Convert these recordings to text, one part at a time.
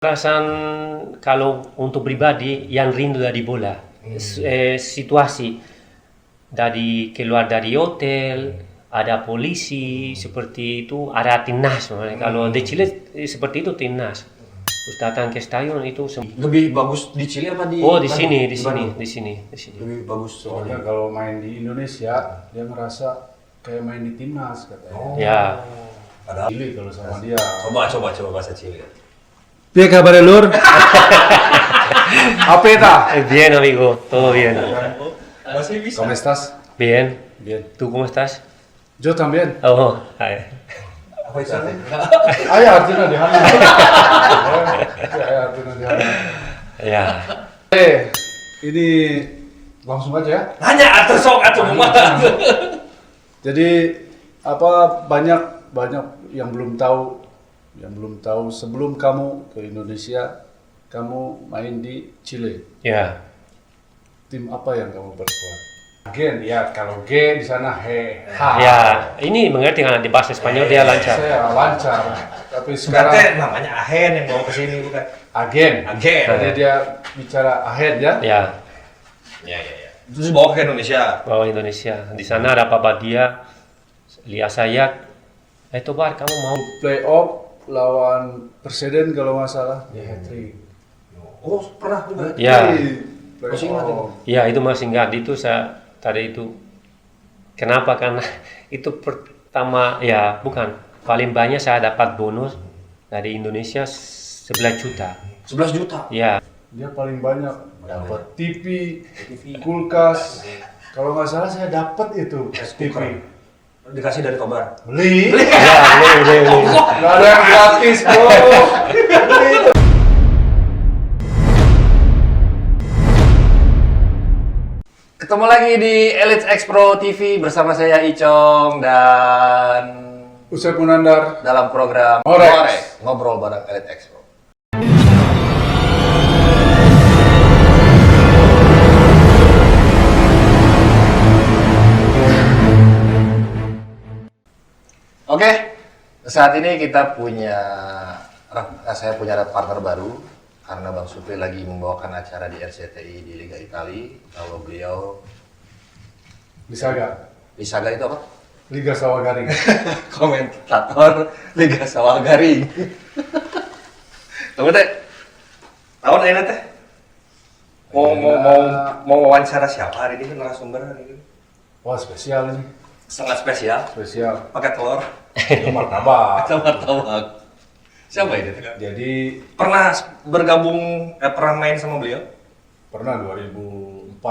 Perasaan kalau untuk pribadi yang rindu dari bola, situasi dari keluar dari hotel, ada polisi seperti itu, ada timnas. Kalau di Chile seperti itu timnas. Terus datang ke stadion itu Lebih bagus di Chile apa di oh Bandung? di Bandung? sini. Lebih bagus Soalnya kalau main di Indonesia, dia merasa kayak main di timnas katanya. Oh. Ya. Padahal Chile kalau sama dia. coba bahasa Chile. Piye kabar lur? Apa eta? Bien amigo, todo bien. Masih bisa. ¿Cómo estás? Bien. Bien. ¿Tú cómo estás? Yo también. Oh, hai. Apa itu? Ayah artinya di sana. Ayah artinya di sana. Ya. Ini langsung aja ya. Nanya atuh sok atuh kumaha. Jadi apa banyak yang belum tahu sebelum kamu ke Indonesia, kamu main di Chile. Ya. Tim apa yang kamu perkuat? Gen, ya kalau G di sana he, H. Ya, ini mengerti kan di bahasa Spanyol dia lancar. Saya lancar. Tapi Sekarang sekarang namanya Ahen yang bawa ke sini bukan. agen. Agen. Jadi dia bicara ahead ya. Ya. Ya. Terus bawa ke Indonesia. Bawa Indonesia. Di sana ada Papa dia, lihat saya, Tobar kamu mau? Playoff lawan Presiden kalau nggak salah. Dia hat-trick. Oh, pernah juga. Ya. Masih ingat itu? Ya itu masih ingat itu saya tadi itu. Kenapa? Karena itu pertama ya bukan paling banyak saya dapat bonus dari Indonesia 11 juta. 11 juta. Ya. Dia paling banyak dapat TV, kulkas. Kalau nggak salah saya dapat itu TV. Dikasih dari Tobar. Beli. Ya, boleh. Nggak ada yang gratis bro. Ketemu lagi di Elite X Pro TV bersama saya Icong dan Usai Munandar. dalam program Ngorek. Ngobrol bareng Elite X Pro. Oke, saat ini kita saya punya partner baru karena Bang Supri lagi membawakan acara di RCTI di Liga Italia. Kalau beliau Bisa gak? Lisaga itu apa? Liga Sawah Garing. Komentator Liga Sawah Garing. Kamu teh tahun ini teh mau wawancara siapa hari ini narasumber hari ini? Wah spesial ini. Sangat spesial. Spesial. Pakai telur. Itu martabak. Atau martabak. Siapa ini? Jadi Pernah bergabung pernah main sama beliau? pernah 2004.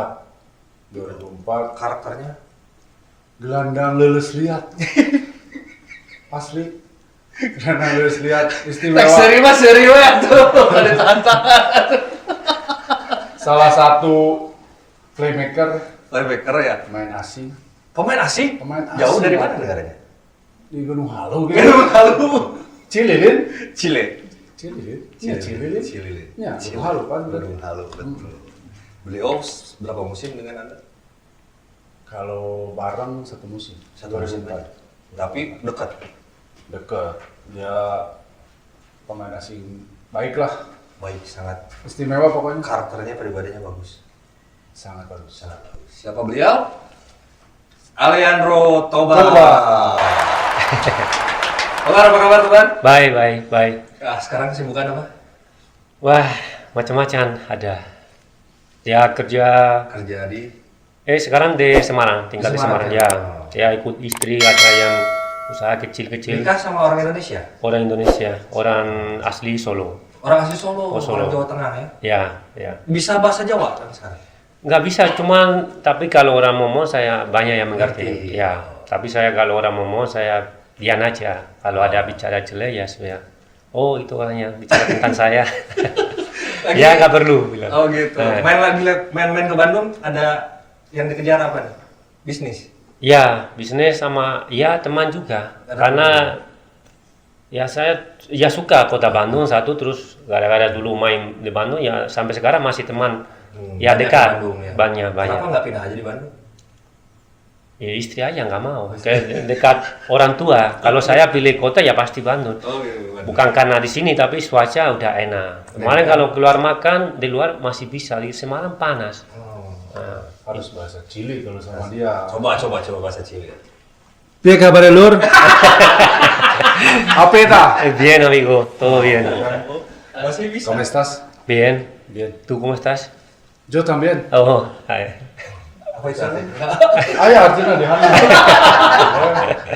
Karakternya Gelandang leles liat. Asli. Gelandang leles liat istimewa. serius tuh. Ada tantangan. Salah satu playmaker Linebacker ya. main asing Pemain asing? Pemain asing. Jauh dari mana negaranya? di Gunung Halu gitu. Lalu Chile Lin. Chile. Chile Lin. Ya Chile Lin. Chile. Ya Gunung Halu kan. Gunung Halu, betul. Beliau berapa musim dengan Anda? Kalau bareng satu musim. Satu musim. 2004. Tapi dekat. Dekat. Dia pemain asing baiklah. Baik, sangat. Istimewa pokoknya. Karakternya, pribadinya bagus. Sangat bagus. Sangat bagus. Siapa beliau? Alejandro Tobar. Tobar, apa kabar Tobar? Baik. Sekarang kesibukan apa? Wah, macam-macam ada. Ya kerja. Kerja di Sekarang di Semarang, tinggal di Semarang. Semarang, Ya ikut istri ada yang usaha kecil-kecil. nikah sama orang Indonesia? Orang Indonesia, orang asli Solo. Orang asli Solo, Oh, Solo. orang Jawa Tengah ya? Ya. Bisa bahasa Jawa kan sekarang? Nggak bisa, cuman tapi kalau orang ngomong saya banyak yang mengerti. Ngerti. Ya, tapi saya kalau orang ngomong saya diam aja. Kalau ada bicara jelek ya saya, oh itu orangnya bicara tentang saya. Ya nggak perlu bilang. Oh gitu. Main ke Bandung ada yang dikejar apa nih? Bisnis. Ya, bisnis sama ya teman juga. Karena ya saya ya suka kota Bandung satu, terus gara-gara dulu main di Bandung ya sampai sekarang masih teman. Ya Banyak dekat. di Bandung, ya. Banyak. Kenapa nggak pindah aja di Bandung? Ya istri aja nggak mau, dekat orang tua. Kalau saya pilih kota ya pasti Bandung. Oh, iya. Bukan karena di sini tapi cuaca udah enak. Kemarin kalau keluar makan di luar masih bisa, semalam panas. Nah, Harus bahasa Chili kalau sama dia. Coba bahasa Chile. Piye kabar lur? Apa ta? Bien amigo, todo bien. Masih bisa. ¿Cómo estás? Bien. Bien. ¿Tú cómo estás? Yo también. Oh, hai. Apa itu? Ayah artinya di sana.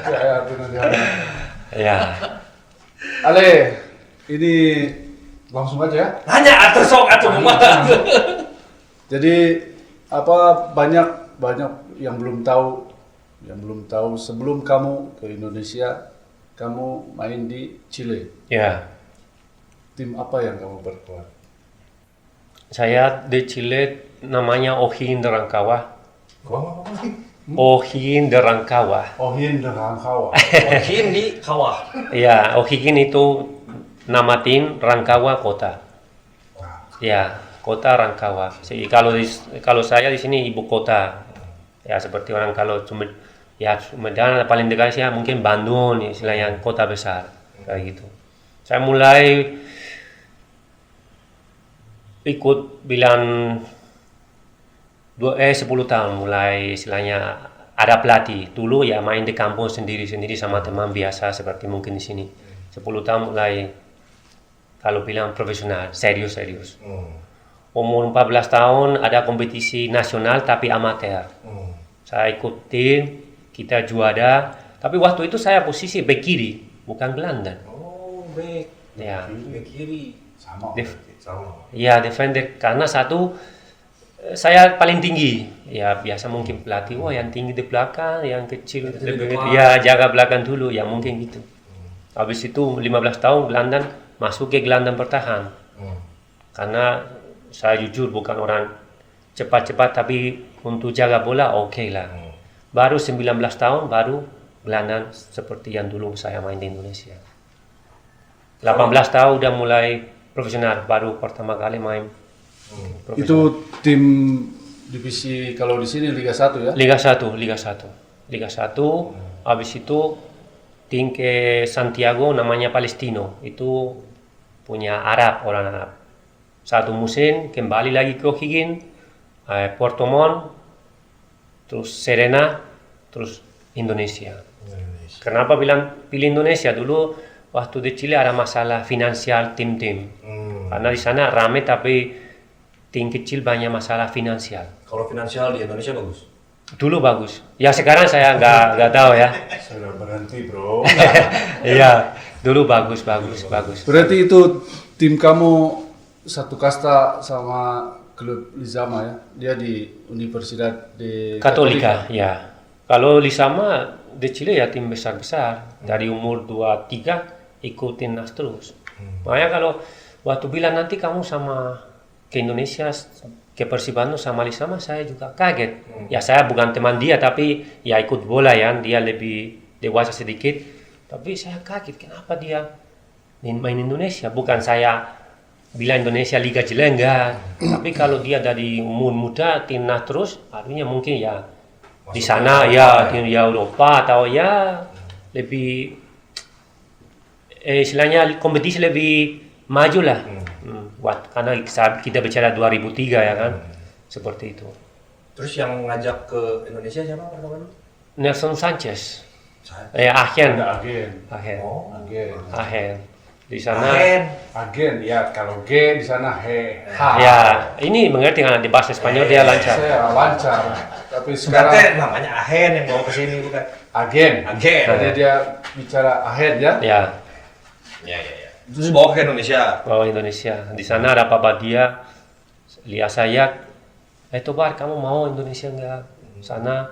Ayah artinya di sana. Ya. Ale, ini langsung aja ya. Nanya atau sok atau gimana? Jadi apa banyak yang belum tahu sebelum kamu ke Indonesia kamu main di Chile. Ya. Tim apa yang kamu berkuat? Saya di Chile namanya O'Higgins de Rancagua. Gua apa sih? O'Higgins de Rancagua. O'Higgins de Rancagua. Mungkin di kawah. Ya, O'Higgins itu nama tim, Rancagua kota. Ya, kota Rancagua. Jadi kalau saya di sini ibu kota. Ya seperti orang kalau Sumedang paling dekat sih mungkin Bandung, istilahnya kota besar kayak gitu. Saya mulai ikut bilang 10 tahun mulai istilahnya ada pelatih. Dulu ya main di kampung sendiri-sendiri sama teman biasa seperti mungkin di sini. 10 tahun mulai kalau bilang profesional, serius. Umur 14 tahun ada kompetisi nasional tapi amatir. Saya ikut tim, kita juara. Tapi waktu itu saya posisi bek kiri, bukan gelandang. Oh, back. Ya. Back kiri. Sama. Sama. Ya defender karena satu saya paling tinggi. Ya biasa mungkin pelatih yang tinggi di belakang, yang kecil ya jaga belakang dulu ya mungkin gitu. Habis itu 15 tahun gelandang masuk ke gelandang bertahan. Karena saya jujur bukan orang cepat-cepat tapi untuk jaga bola oke lah. Baru 19 tahun baru gelandang seperti yang dulu saya main di Indonesia. 18 tahun udah mulai profesional baru pertama kali main. Itu tim divisi kalau di sini Liga 1 ya? Liga 1. Habis itu tim ke Santiago namanya Palestino. Itu punya orang Arab. Satu musim kembali lagi ke O'Higgins, Puerto Montt, terus Serena, terus Indonesia. Kenapa pilih Indonesia? Dulu waktu di Chile ada masalah finansial tim-tim. Karena di sana rame tapi tim kecil banyak masalah finansial. Kalau finansial di Indonesia bagus. Dulu bagus. Ya sekarang saya nggak tahu ya. Sudah berhenti bro. Iya, dulu bagus. Berarti itu tim kamu satu kasta sama klub Lizama ya? Dia di Universidad de Katolika, ya. Kalau Lisama di Chile ya tim besar-besar. Dari umur 23 ikut timnas terus. Makanya kalau waktu bilang nanti kamu sama ke Indonesia, ke Persib Bandung sama Lisama, saya juga kaget. Ya saya bukan teman dia tapi ya ikut bola ya, dia lebih dewasa sedikit. Tapi saya kaget kenapa dia main Indonesia. Bukan saya bilang Indonesia Liga Chile enggak. Tapi kalau dia dari umur muda timnas terus, artinya mungkin ya di sana ya tim ya Eropa atau ya lebih istilahnya kompetisi lebih maju lah. Karena kita bicara 2003 ya kan, seperti itu. Terus yang ngajak ke Indonesia siapa pertama? Nelson Sanchez. Agen. Di sana. Agen ya, kalau G di sana he. H. Ya, ini mengerti karena di bahasa Spanyol dia lancar. Saya lancar. Tapi sekarang Sekarang namanya Ahen yang bawa ke sini bukan? agen. Tadi Agen. dia bicara agen ya. Ya, Ya. Terus bawa ke Indonesia. bawa Indonesia. Di sana ada Papa dia, lihat saya, Tobar kamu mau Indonesia enggak? Sana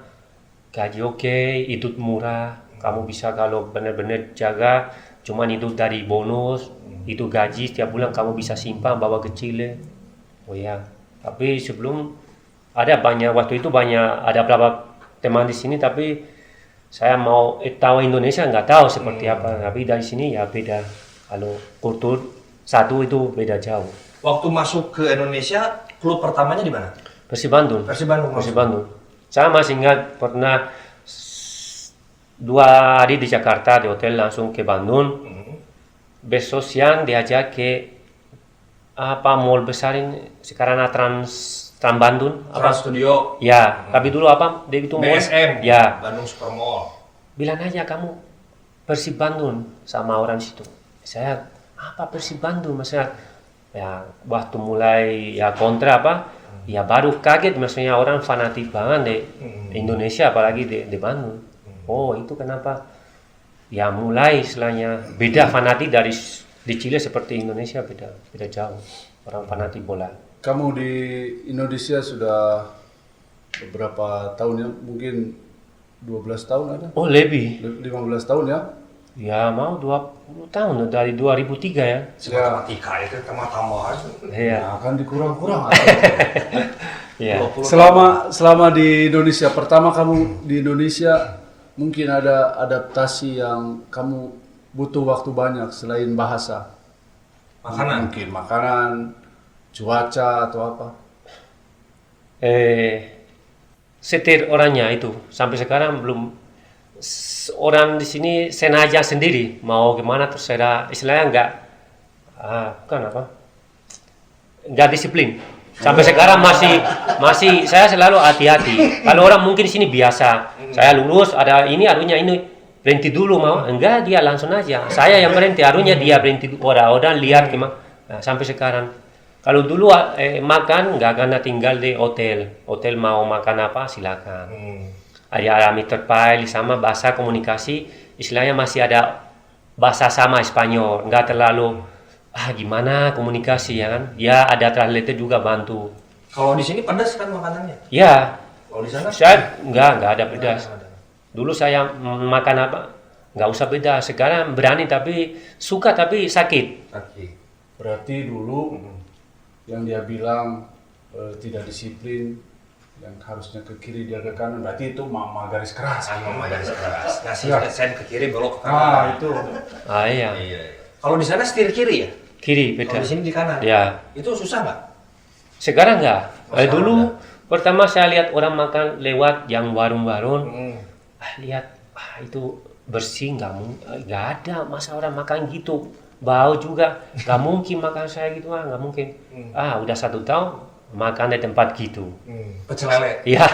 gaji oke, hidup murah, kamu bisa kalau benar-benar jaga, cuman itu dari bonus, itu gaji setiap bulan kamu bisa simpan bawa ke Chile. Oh ya, tapi sebelum ada waktu itu ada beberapa teman di sini tapi saya mau tahu Indonesia nggak tahu seperti apa, tapi dari sini ya beda. Kalau kultur satu itu beda jauh. Waktu masuk ke Indonesia, klub pertamanya di mana? Persib Bandung. Persib Bandung. Persib Bandung. Saya masih ingat pernah 2 hari di Jakarta di hotel langsung ke Bandung. Besok siang diajak ke mall besar ini sekarang Trans Bandung Trans Studio. ya tapi dulu dia itu mall BSM. ya Bandung Super Mall. bilang aja kamu Persib Bandung sama orang situ. Saya apa Persib Bandung maksudnya ya waktu mulai ya kontra ya baru kaget maksudnya orang fanatik banget di Indonesia apalagi di Bandung. Oh itu kenapa ya mulai istilahnya beda fanatik di Chile seperti Indonesia beda jauh orang fanatik bola. Kamu di Indonesia sudah beberapa tahun ya? Mungkin 12 tahun ada? Oh lebih 15 tahun ya? ya mau 20 tahun dari 2003 ya. Matematika itu tambah-tambah. Iya. Nah, kan dikurang-kurang. Iya. Selama di Indonesia, pertama kamu di Indonesia mungkin ada adaptasi yang kamu butuh waktu banyak selain bahasa. Makanan. Mungkin makanan, cuaca atau apa. Setir orangnya itu sampai sekarang belum orang di sini sengaja sendiri mau gimana terserah istilahnya nggak disiplin sampai sekarang masih saya selalu hati-hati kalau orang mungkin di sini biasa saya lulus ada ini harusnya ini berhenti dulu mau enggak dia langsung aja saya yang berhenti harusnya dia berhenti orang lihat gimana sampai sekarang. Kalau dulu makan nggak karena tinggal di hotel mau makan apa silakan. Ada meter file sama bahasa komunikasi istilahnya masih ada bahasa sama Spanyol nggak terlalu gimana komunikasi ya kan ya ada translator juga bantu. Kalau di sini pedas kan makanannya? Ya. Kalau di sana? Saya nggak ada pedas. Dulu saya makan apa nggak usah pedas sekarang berani tapi suka tapi sakit. Berarti dulu yang dia bilang tidak disiplin yang harusnya ke kiri dia ke kanan berarti itu mama garis keras. Mama garis keras. Ngasih sen ke kiri belok ke kanan. Itu. Iya. Kalau di sana setir kiri ya? Kiri beda. Kalau di sini di kanan. Ya. Itu susah nggak? Sekarang nggak. Dulu pertama saya lihat orang makan lewat yang warung-warung. Lihat itu bersih nggak ada masa orang makan gitu. Bau juga nggak mungkin makan saya gitu nggak mungkin. Udah 1 tahun makan di tempat gitu. Pecel lele. Iya,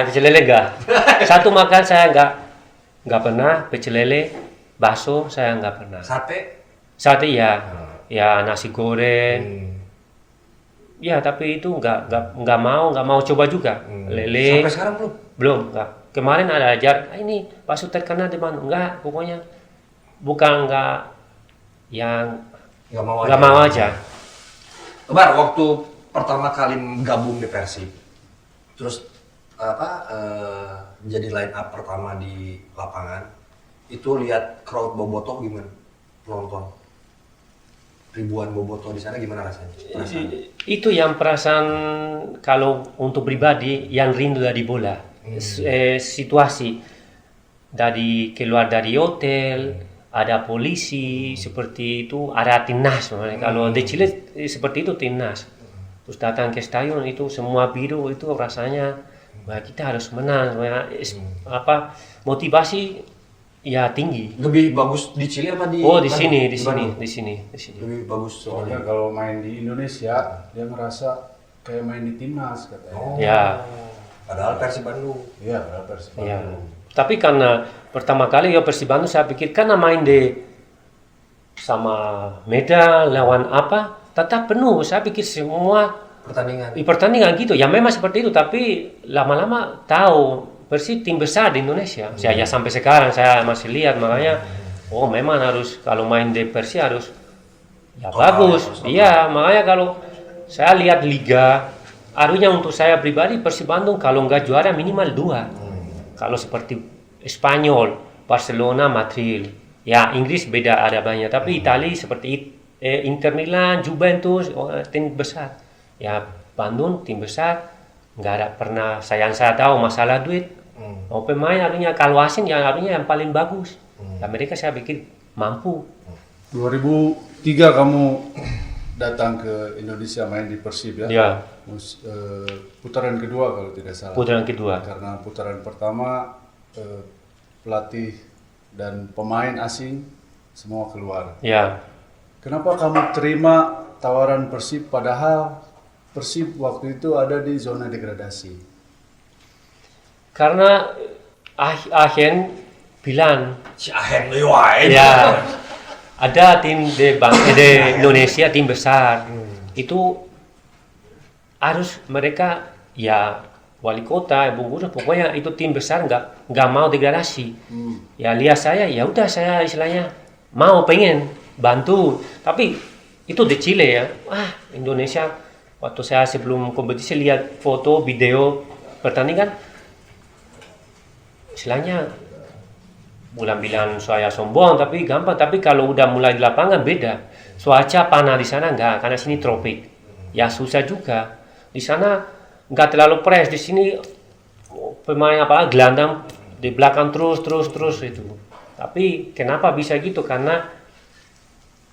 pecel lele enggak. Satu makan saya enggak pernah, pecel lele, bakso saya enggak pernah. Sate ya. Ya nasi goreng. Ya, tapi itu enggak mau coba juga. Lele. Sampai sekarang belum? Belum, enggak. Kemarin ada ajar, ini bakso terkenal di mana? Enggak, pokoknya bukan enggak yang enggak mau aja. Bar, waktu pertama kali gabung di Persib, terus jadi line up pertama di lapangan, itu lihat crowd bobotoh gimana? Penonton ribuan bobotoh di sana gimana rasanya? Itu yang perasaan kalau untuk pribadi yang rindu dari bola. Situasi dari keluar dari hotel, ada polisi seperti itu, ada timnas. Kalau di Chile seperti itu timnas. Terus datang ke stadion itu semua biru itu rasanya kita harus menang. Motivasi ya tinggi. Lebih bagus di Chile apa di? Oh di sini. Lebih bagus. Soalnya kalau main di Indonesia dia merasa kayak main di timnas katanya. Ya. Padahal Persib Bandung. Iya, padahal Persib Bandung. Ya. Tapi karena pertama kali Persib Bandung saya pikir karena main sama Medan lawan tetap penuh. Saya pikir semua pertandingan gitu. Ya memang seperti itu. Tapi lama-lama tahu Persib tim besar di Indonesia. Saya sampai sekarang saya masih lihat makanya. Memang harus kalau main di Persib harus bagus. Iya makanya kalau saya lihat liga harusnya untuk saya pribadi Persib Bandung kalau nggak juara minimal 2. Kalau seperti Spanyol, Barcelona, Madrid. Ya Inggris beda ada banyak. Tapi Italia seperti Inter Milan, Juventus, tim besar. Ya Bandung tim besar, nggak ada pernah saya tahu masalah duit. Pemain harusnya kalau asing yang harusnya yang paling bagus. Amerika saya pikir mampu. 2003 kamu datang ke Indonesia main di Persib ya? Ya. Putaran kedua kalau tidak salah. Putaran kedua. Karena putaran pertama pelatih dan pemain asing semua keluar. Ya, Kenapa kamu terima tawaran Persib padahal Persib waktu itu ada di zona degradasi? karena agen bilang Si Ahen lu wae. ya ada tim di Indonesia tim besar itu harus mereka ya wali kota ibu guru pokoknya itu tim besar nggak mau degradasi. Ya lihat saya ya udah saya istilahnya mau pengen bantu tapi itu di Chile ya. Indonesia waktu saya sebelum kompetisi lihat foto video pertandingan istilahnya bukan bilang saya sombong tapi gampang tapi kalau udah mulai di lapangan beda cuaca panas di sana enggak karena sini tropik ya susah juga di sana nggak terlalu press di sini pemain apa gelandang di belakang terus itu tapi kenapa bisa gitu karena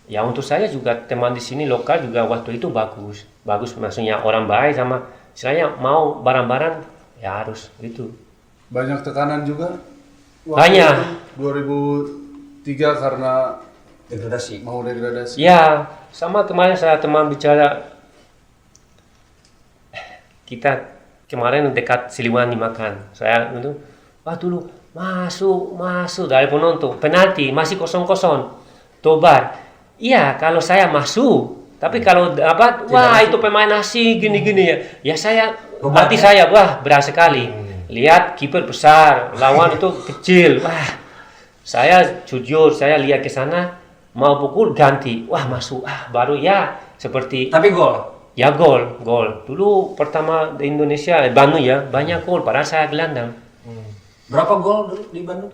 ya untuk saya juga teman di sini lokal juga waktu itu bagus maksudnya orang baik sama saya mau barang-barang ya harus gitu. Banyak tekanan juga? Banyak. 2003 karena Degradasi. mau degradasi? Ya, sama kemarin saya teman bicara kita kemarin dekat Siliwangi makan. Saya itu, wah dulu masuk dari penonton penalti masih 0-0. Tobar. Iya, kalau saya masuk, tapi kalau dapat wah itu pemain asing gini-gini ya. Ya saya hati saya wah berat sekali. Lihat kiper besar, lawan itu kecil. Wah. Saya jujur saya lihat ke sana mau pukul ganti. Wah, masuk. Baru ya seperti Tapi gol. ya gol. Dulu pertama di Indonesia Bandung ya, banyak gol padahal saya gelandang. Berapa gol dulu di Bandung?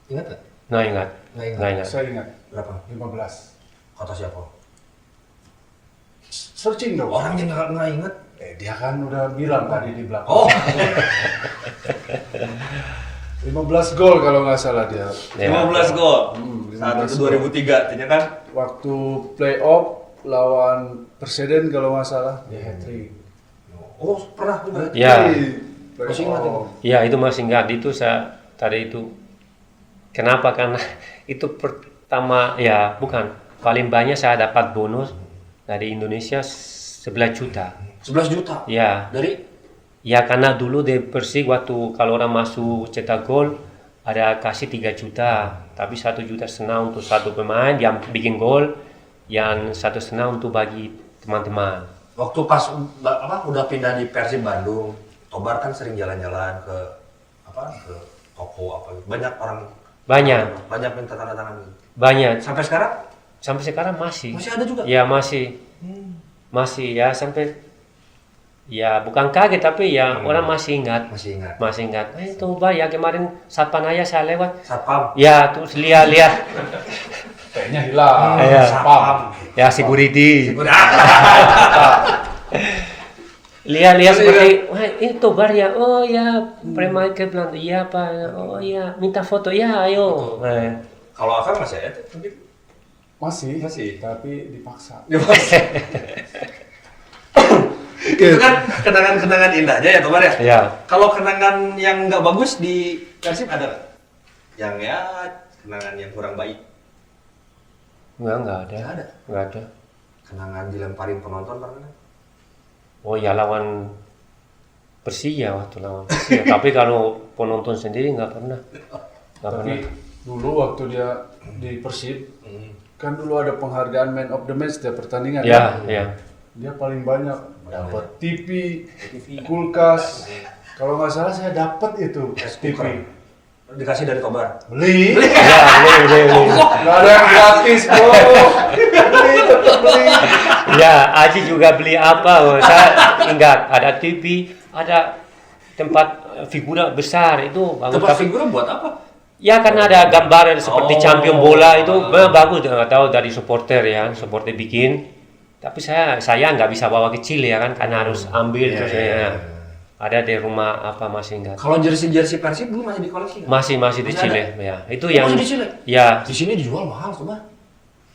Ingat nggak? Nggak ingat. Nggak ingat. Nggak ingat. Saya ingat, Berapa? 15. Kata siapa? Searching dong. Orang yang nggak ingat. Dia kan udah bilang tadi di belakang. Oh. 15 gol kalau nggak salah dia. Ya. 15 gol. 15 Saat itu gol. 2003, artinya kan Waktu playoff lawan Presiden kalau nggak salah dia hat-trick. Oh, pernah juga. Ya. Masih ingat itu? Ya, itu masih ingat itu saya tadi itu. Kenapa? Karena itu pertama ya bukan paling banyak saya dapat bonus dari Indonesia 11 juta. 11 juta. Ya. Dari Ya karena dulu di Persik waktu kalau orang masuk cetak gol ada kasih 3 juta, tapi 1,5 juta untuk satu pemain yang bikin gol, yang 1,5 untuk bagi teman-teman. waktu pas udah pindah di Persib Bandung, Tobar kan sering jalan-jalan ke toko apa gitu. Banyak orang Banyak minta tanda tangan gitu. banyak Sampai sekarang sampai sekarang masih. masih ada juga. Ya masih ya sampai ya bukan kaget tapi ya orang masih ingat. Masih ingat. Itu Pak ya kemarin Satpam aja saya lewat. Satpam. Ya terus lihat Kayaknya hilang. Iya. Satpam. ya security. Lihat seperti wah ini Tobar ya. Oh ya preman ke Belanda. Iya Pak. Oh ya minta foto ya ayo. kalau Akang masih ada tapi Masih. Tapi dipaksa. itu kan kenangan-kenangan indahnya ya Tobar ya. Ya. Kalau kenangan yang nggak bagus di Persib ada nggak? Yang ya kenangan yang kurang baik. Enggak ada. Nggak ada. Enggak ada. Kenangan dilemparin penonton pernah? Oh ya lawan Persija waktu lawan Persija. Tapi kalau penonton sendiri nggak pernah. Nggak Tapi pernah. dulu waktu dia di Persib, kan dulu ada penghargaan Man of the Match setiap pertandingan. Ya. Dia paling banyak dapat TV, kulkas. Kalau nggak salah saya dapat itu TV. Dikasih dari Tobar. Beli. Ya, beli. Nggak ada yang gratis, bro. Beli, tetap beli. Ya, Aji juga beli apa? Saya ingat ada TV, ada tempat figura besar itu bagus. Tempat Tapi figura buat apa? ya karena ada gambar seperti Oh. champion bola itu bagus. Nggak tahu dari supporter ya, supporter bikin. Tapi saya nggak bisa bawa kecil ya kan, karena harus ambil terus ya. Ada di rumah apa masih ingat. Kalau jersey Persib dulu masih dikoleksi nggak? Masih di Masih Chile ada? ya. Itu Oh, yang masih di Chile? ya Di sini dijual mahal Tobar.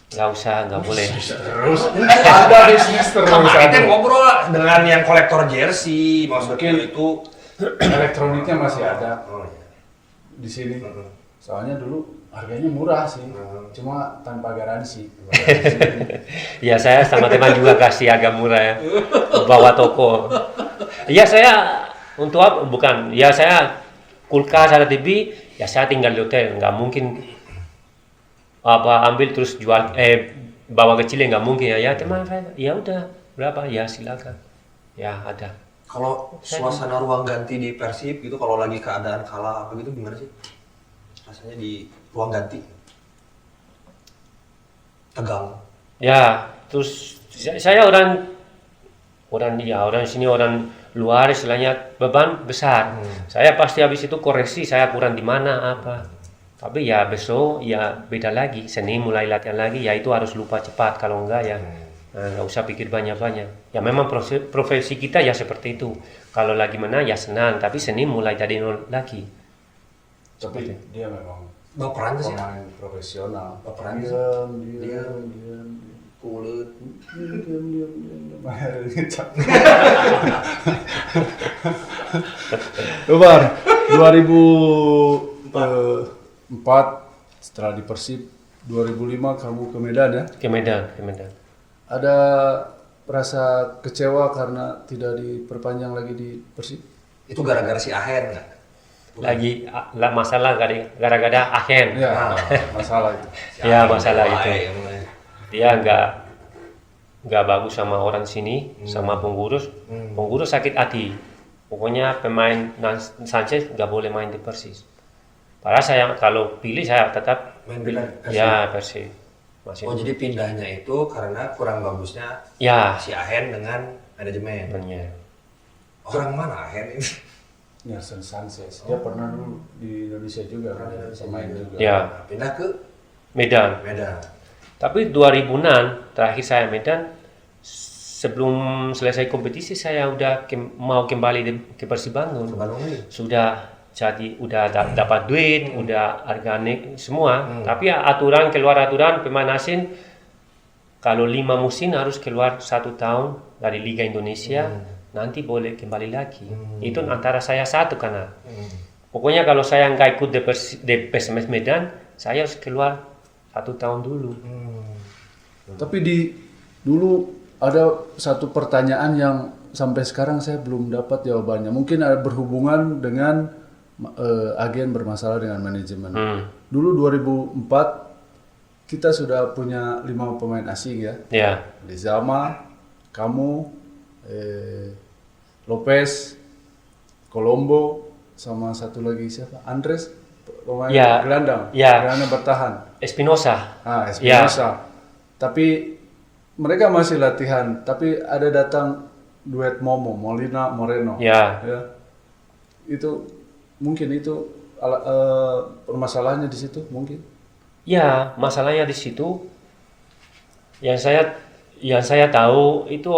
nggak usah nggak boleh. Terus ada bisnis terus. Kita ada. ngobrol dengan yang kolektor jersey, maksudnya Mungkin. itu. Elektroniknya masih ada. Oh, iya. di sini. Soalnya dulu harganya murah sih, cuma tanpa garansi. Ya saya sama teman juga kasih agak murah ya, bawa toko. Ya saya untuk apa? Bukan, ya saya kulkas ada TV, ya saya tinggal di hotel, nggak mungkin apa ambil terus jual bawa ke Chile nggak mungkin ya. Ya teman saya, ya udah berapa ya silakan, ya ada. Kalau suasana ruang ganti di Persib gitu, kalau lagi keadaan kalah apa gitu gimana sih? Rasanya di ruang ganti. Tegang. Ya, terus saya orang sini orang luar istilahnya beban besar. Saya pasti habis itu koreksi saya kurang di mana apa. Tapi ya besok ya beda lagi. Senin mulai latihan lagi ya itu harus lupa cepat kalau enggak ya nggak usah pikir banyak-banyak. Ya memang profesi kita ya seperti itu. Kalau lagi menang ya senang, tapi Senin mulai dari nol lagi. Tapi dia memang Baperan sih. pemain profesional. Baperan sih. Diam. Kulit. Diam. Akhirnya ngecap. Umar, 2004 setelah di Persib, 2005 kamu ke Medan ya? Ke Medan. Ada rasa kecewa karena tidak diperpanjang lagi di Persib? Itu gara-gara si Ahen nggak? Lagi masalah gara-gara Ahen. Ya, masalah itu. Ya masalah itu. Dia nggak bagus sama orang sini, sama pengurus. Pengurus sakit hati. Pokoknya pemain Sanchez nggak boleh main di Persib. Padahal saya kalau pilih saya tetap Main Persib. ya Persib. Masih Oh jadi pindahnya itu karena kurang bagusnya ya si Ahen dengan manajemen. benar. Orang mana Ahen ini? Nelson Sanchez. Dia pernah dulu di Indonesia juga kan, pemain juga. Ya Nah, pindah ke Medan. Medan. Tapi 2006 terakhir saya Medan. Sebelum selesai kompetisi saya udah mau kembali ke Persib Bandung. Ke Bandung nih. Sudah jadi udah dapat duit, udah organik semua. Tapi ya keluar aturan pemain asing kalau 5 musim harus keluar 1 tahun dari Liga Indonesia, nanti boleh kembali lagi. Itu antara saya satu karena pokoknya kalau saya nggak ikut di PSMS Medan, saya harus keluar 1 tahun dulu. Tapi dulu ada satu pertanyaan yang sampai sekarang saya belum dapat jawabannya. Mungkin ada berhubungan dengan agen bermasalah dengan manajemen. Dulu 2004 kita sudah punya 5 pemain asing ya. Ya, Lizama, kamu, Lopez, Colombo, sama satu lagi siapa? Andres, pemain Ya. gelandang. Ya. Gelandang bertahan. Espinosa. Espinosa. Tapi mereka masih latihan, tapi ada datang duet Molina, Moreno. Ya. Itu mungkin itu permasalahannya di situ mungkin. Ya, masalahnya di situ yang saya tahu itu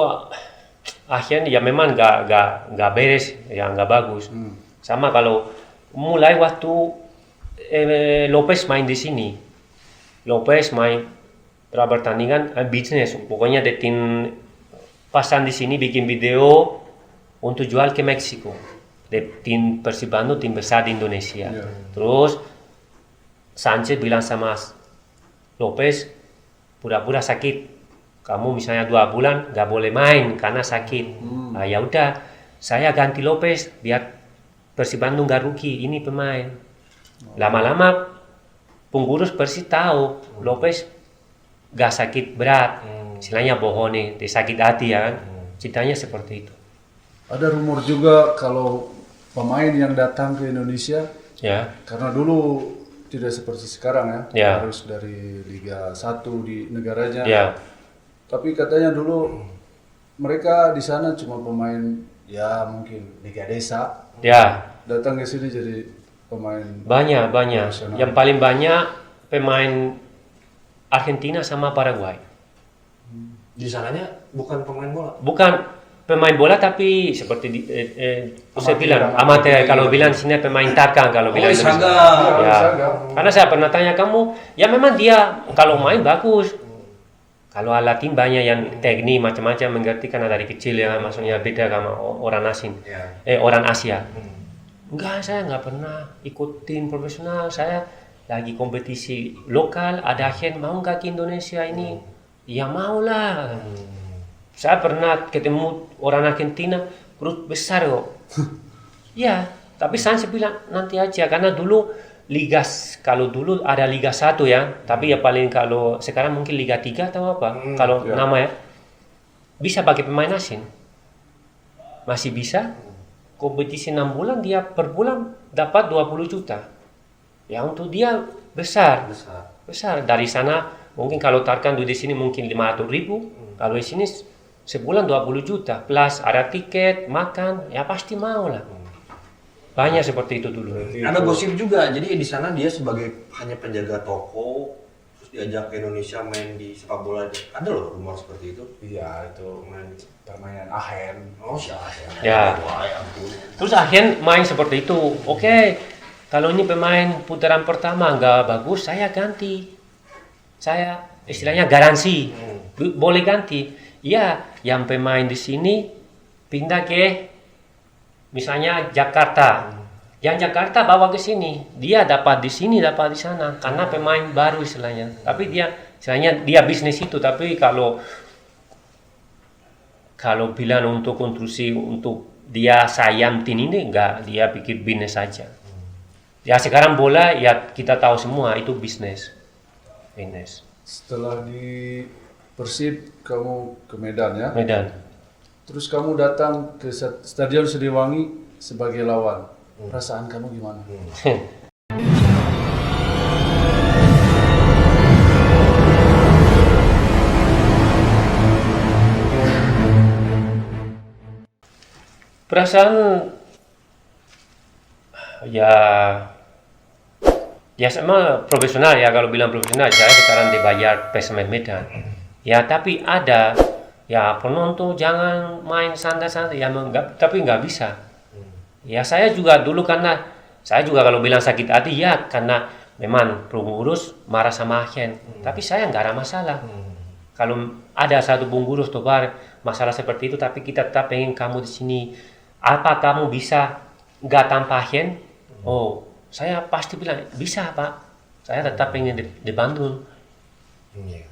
akhirnya ya memang nggak beres, ya nggak bagus. Sama kalau mulai waktu Lopez main di sini, Lopez main pertandingan bisnis, pokoknya di tim pasang di sini bikin video untuk jual ke Meksiko. Di tim Persib Bandung, tim besar di Indonesia. Terus Sanchez bilang sama Lopez, pura-pura sakit. Kamu misalnya 2 bulan nggak boleh main karena sakit. Nah, ya udah, saya ganti Lopez biar Persib Bandung nggak rugi. Ini pemain. Lama-lama pengurus Persib tahu Lopez nggak sakit berat. Istilahnya bohong nih, dia sakit hati ya kan. Ceritanya seperti itu. Ada rumor juga kalau pemain yang datang ke Indonesia, Ya, karena dulu tidak seperti sekarang Ya. harus dari Liga 1 di negaranya. ya, Tapi katanya dulu mereka di sana cuma pemain ya mungkin Liga Desa, ya. datang ke sini jadi pemain. Banyak. Profesional. Yang paling banyak pemain Argentina sama Paraguay. Di sananya bukan pemain bola. Bukan pemain bola tapi seperti saya bilang amatir. Kalau bilang sini pemain tarkam kalau bilang Indonesia. Saga. Ya. Saga. Karena saya pernah tanya kamu, ya memang dia kalau main bagus. Kalau Latin banyak yang teknik macam-macam mengerti karena dari kecil ya, maksudnya beda sama orang asing, Ya. orang Asia. Enggak, saya nggak pernah ikut tim profesional. Saya lagi kompetisi lokal, ada agen mau nggak ke Indonesia ini? Ya mau lah. Saya pernah ketemu orang Argentina, perut besar kok. Ya, tapi saya bilang nanti aja, karena dulu kalau dulu ada Liga 1 ya, tapi ya paling kalau sekarang mungkin Liga 3 atau apa, kalau nama ya, bisa pakai pemain asing. Masih bisa, kompetisi 6 bulan, dia per bulan dapat 20 juta. Ya untuk dia besar. Dari sana mungkin kalau Tarkan di sini mungkin 500 ribu, kalau di sini sebulan 20 juta, plus ada tiket, makan, ya pasti mau lah. Banyak seperti itu dulu. Ada gosip juga, jadi di sana dia sebagai hanya penjaga toko, terus diajak ke Indonesia main di sepak bola. Ada loh rumor seperti itu. Iya, itu permainan ahen. Oh siapa Ya. Wah, ya ampun. Terus akhirnya main seperti itu. Oke, kalau ini pemain putaran pertama nggak bagus, saya ganti. Saya istilahnya garansi, boleh ganti. Ya, yang pemain di sini pindah ke misalnya Jakarta. Yang Jakarta bawa ke sini, dia dapat di sini, dapat di sana, karena pemain baru istilahnya. Tapi dia istilahnya dia bisnis itu. Tapi kalau bilang untuk konstruksi untuk dia sayang tim ini enggak, dia pikir bisnis saja. Ya sekarang bola ya kita tahu semua itu bisnis. Setelah di Persib kamu ke Medan ya. Medan. Terus kamu datang ke Stadion Siliwangi sebagai lawan. Perasaan kamu gimana? Perasaan ya sama profesional ya, kalau bilang profesional saya sekarang dibayar PSM Medan. Ya tapi ada ya penonton jangan main santai-santai ya, tapi nggak bisa. Ya saya juga dulu karena saya juga kalau bilang sakit hati ya karena memang pengurus marah sama agen. Tapi saya nggak ada masalah. Kalau ada satu pengurus Tobar masalah seperti itu, tapi kita tetap pengen kamu di sini. Apa kamu bisa nggak tanpa agen? Oh, saya pasti bilang bisa Pak. Saya tetap pengen di Bandung.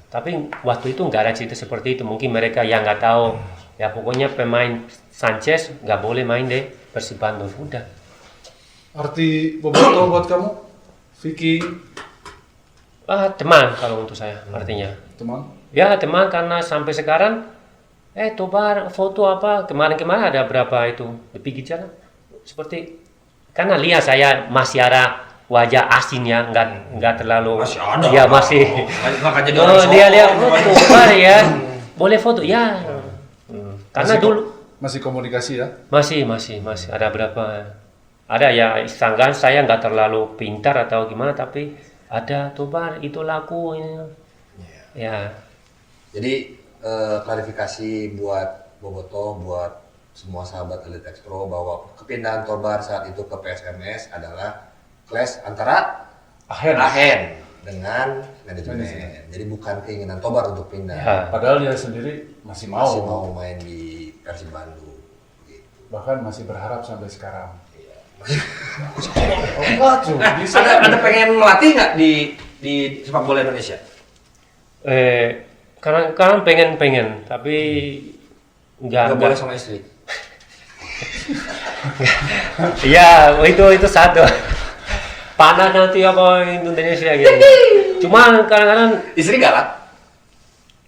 Tapi waktu itu nggak ada cerita seperti itu. Mungkin mereka yang nggak tahu. Ya pokoknya pemain Sanchez nggak boleh main deh Persib Bandung. Udah. Arti Boboto buat kamu? Vicky? Teman kalau untuk saya artinya. Teman? Ya teman, karena sampai sekarang Tobar foto apa kemarin-kemarin ada berapa itu di pinggir jalan seperti, karena lihat saya masih ada wajah asingnya, nggak terlalu Masih ada. ya masih. Makanya dia orang Dia Solo. lihat Tobar ya boleh foto ya. Karena dulu Masih komunikasi ya? masih ada berapa, ada ya sanggaan saya nggak terlalu pintar atau gimana, tapi ada Tobar itu laku ini. Ya. Jadi klarifikasi buat Boboto, buat semua sahabat Elite Expro bahwa kepindahan Tobar saat itu ke PSMS adalah clash antara Ahen dengan manajemen. Jadi bukan keinginan Tobar untuk pindah. Ya. Padahal dia sendiri masih mau. Masih mau main di Persib Bandung. Gitu. Bahkan masih berharap sampai sekarang. Enggak tuh, bisa. Ada pengen melatih nggak di sepak bola Indonesia? Karena pengen, tapi Nggak nggak. boleh sama istri. Ya itu satu. Panas nanti apa Indonesia gitu. Cuman kadang-kadang Istri galak?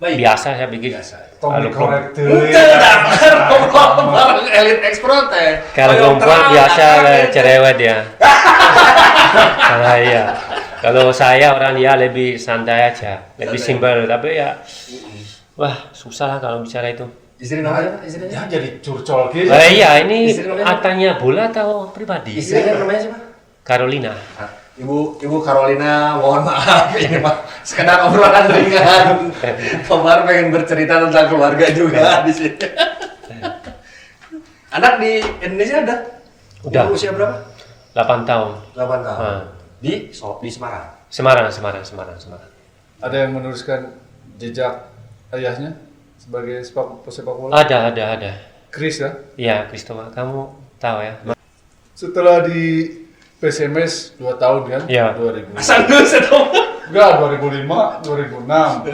Baik. biasa saya pikir. Tommy Kalau korek tuh. Bareng Elite Expro teh. perempuan biasa cerewet ya. Kalau ya. Kalau saya orang ya lebih santai aja, lebih simpel. Tapi ya, wah susah lah kalau bicara itu. Istri namanya? Istrinya? Ya jadi curcol gitu. Iya ini Istri namanya? atanya bola atau pribadi? Istrinya namanya siapa? Carolina. Ibu Carolina, mohon maaf ini Pak, sekedar obrolan ringan. Tobar pengen bercerita tentang keluarga juga di sini. Anak di Indonesia ada? Udah. Umur usia berapa? 8 tahun. 8 tahun. Ah. Di Semarang. Semarang. Ada yang meneruskan jejak ayahnya sebagai sepak bola? Ada. Chris ya? Iya, Christopher, kamu tahu ya? setelah di PSMS 2 tahun kan? Ya. 2000. Sanus atau? Enggak, 2005, 2006.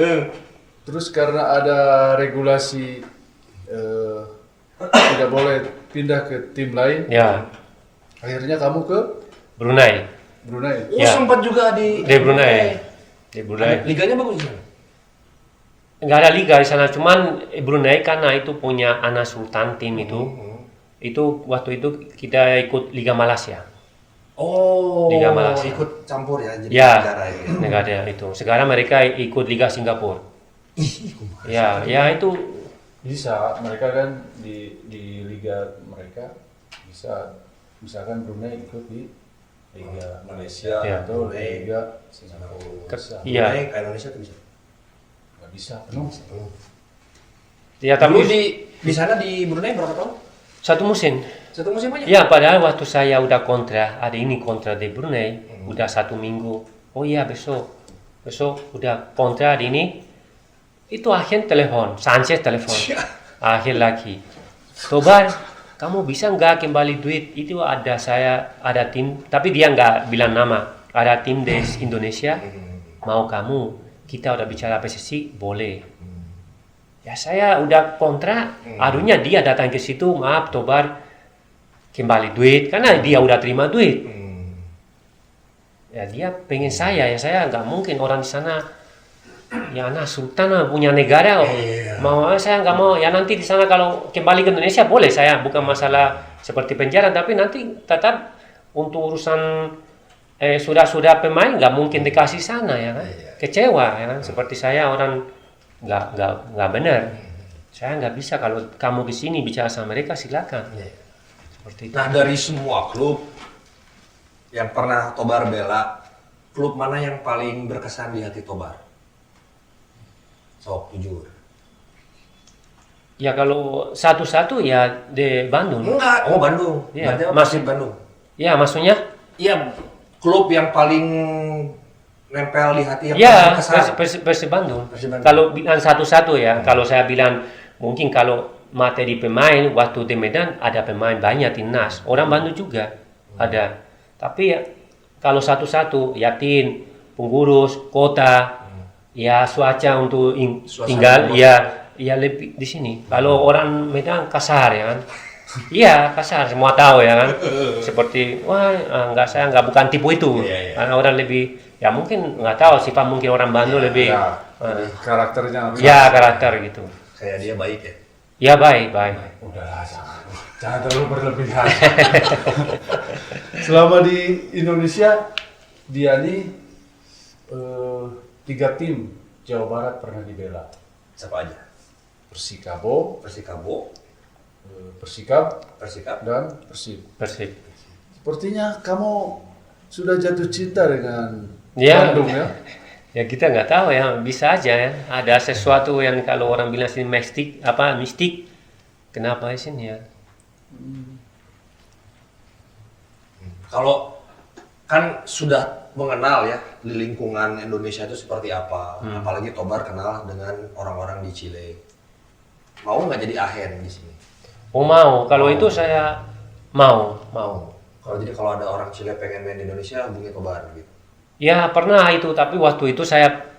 Terus karena ada regulasi tidak boleh pindah ke tim lain, Ya, akhirnya kamu ke Brunei. Brunei. Oh, Ya. sempat juga di Brunei. Di Brunei. Liganya bagus di sana. Nggak ada liga di sana, cuman Brunei karena itu punya anak sultan tim itu waktu itu kita ikut Liga Malaysia. Oh, Liga Malaysia. ikut campur ya jadi Ya, negara ya. negara itu. Sekarang mereka ikut Liga Singapura. Ya, ya itu Bisa, mereka kan di liga mereka bisa, misalkan Brunei ikut di liga Malaysia Ya. atau Brunei. liga Singapura. Bisa. Iya. Brunei ke Indonesia tuh bisa. Nggak bisa penuh. ya Dulu tapi di sana di Brunei berapa tahun? satu musim. Satu musim aja? Ya, padahal waktu saya udah kontrak, ada ini kontrak di Brunei, udah 1 minggu. Oh iya, besok udah kontrak ini. Itu akhir telepon, Sanchez telepon. Akhir lagi. Tobar, kamu bisa nggak kembali duit? Itu ada tim, tapi dia nggak bilang nama. Ada tim di Indonesia, mau kamu, kita udah bicara PSSI, boleh. Ya saya udah kontrak, harusnya dia datang ke situ, maaf Tobar, kembali duit, karena dia udah terima duit. Ya dia pengen saya, ya saya nggak mungkin orang di sana, ya anak sultan punya negara, mau saya nggak mau, ya nanti di sana kalau kembali ke Indonesia boleh saya, bukan masalah seperti penjara, tapi nanti tetap untuk urusan sudah pemain nggak mungkin dikasih sana ya kan, kecewa ya kan, seperti saya orang nggak benar. Saya nggak bisa kalau kamu di sini bicara sama mereka silakan. Seperti itu. Nah, dari semua klub yang pernah Tobar bela, klub mana yang paling berkesan di hati Tobar? Sok, jujur. Ya kalau satu-satu ya di Bandung. Enggak, oh Bandung. Iya, Berarti apa? masih Persib Bandung. Ya maksudnya? Iya, klub yang paling nempel di hati yang Ya paling berkesan. Persib Bandung. Persib Bandung. Kalau bilang satu-satu ya, kalau saya bilang mungkin kalau materi pemain waktu di Medan ada pemain banyak timnas. Orang Bandung juga ada. Tapi ya, kalau satu-satu ya tim, pengurus, kota, ya cuaca untuk Suasana tinggal, bos. ya lebih di sini. Kalau orang Medan kasar ya kan. Iya kasar, semua tahu ya kan. Seperti wah saya nggak bukan tipe itu. Iya. Karena orang lebih ya mungkin nggak tahu sifat mungkin orang Bandung lebih Ya, karakternya. ya karakter gitu. Kayak dia baik ya. Ya baik. Udahlah, jangan terlalu berlebihan. Selama di Indonesia, Diani 3 tim Jawa Barat pernah dibela. Siapa aja? Persikabo, Persikabo, Persikab, Persikap. dan Persib. Persib. Sepertinya kamu sudah jatuh cinta dengan Ya. Bandung ya? Ya kita nggak tahu ya, bisa aja ya. Ada sesuatu yang kalau orang bilang sini mistik, kenapa di sini ya? Kalau kan sudah mengenal ya di lingkungan Indonesia itu seperti apa, apalagi Tobar kenal dengan orang-orang di Chile. Mau nggak jadi ahen di sini? Oh mau, kalau itu saya mau. Kalau ada orang Chile pengen main di Indonesia, hubungi Tobar gitu. Ya pernah itu, tapi waktu itu saya